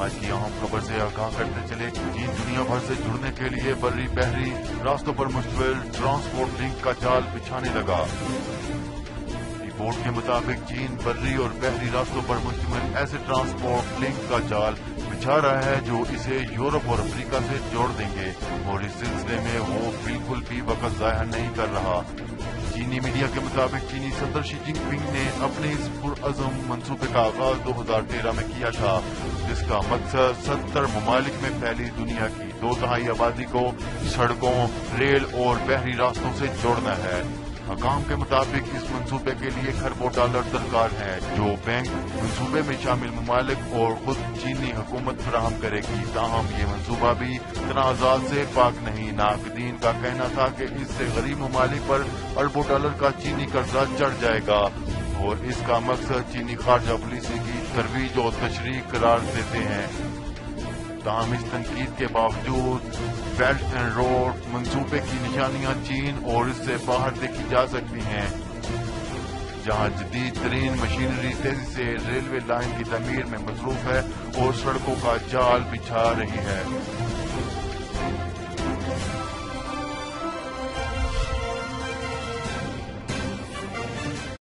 آج کی اہم خبر سے آگاہ کرتے چلے چین دنیا بھر سے جڑنے کے لیے بری بحری راستوں پر مشتمل ٹرانسپورٹ لنک کا جال بچھانے لگا۔ رپورٹ کے مطابق چین بری اور بحری راستوں پر مشتمل ایسے ٹرانسپورٹ لنک کا جال بچھا رہا ہے جو اسے یورپ اور افریقہ سے جوڑ دیں گے، اور اس سلسلے میں وہ بالکل بھی وقت ضائع نہیں کر رہا۔ چینی میڈیا کے مطابق چینی صدر شی جن پنگ نے اپنے اس پرعزم منصوبے کا آغاز 2013 میں کیا تھا، جس کا مقصد 70 ممالک میں پھیلی دنیا کی 2/3 آبادی کو سڑکوں، ریل اور بحری راستوں سے جوڑنا ہے۔ حکام کے مطابق اس منصوبے کے لیے کھربوں ڈالر درکار ہیں، جو بینک منصوبے میں شامل ممالک اور خود چینی حکومت فراہم کرے گی۔ تاہم یہ منصوبہ بھی تنازعات سے پاک نہیں۔ ناقدین کا کہنا تھا کہ اس سے غریب ممالک پر اربوں ڈالر کا چینی قرضہ چڑھ جائے گا، اور اس کا مقصد چینی خارجہ پالیسی کی ترویج اور تشریح قرار دیتے ہیں۔ تاہم اس تنقید کے باوجود بیلٹ اینڈ روڈ منصوبے کی نشانیاں چین اور اس سے باہر دیکھی جا سکتی ہیں، جہاں جدید ترین مشینری تیزی سے ریلوے لائن کی تعمیر میں مصروف ہے اور سڑکوں کا جال بچھا رہی ہے۔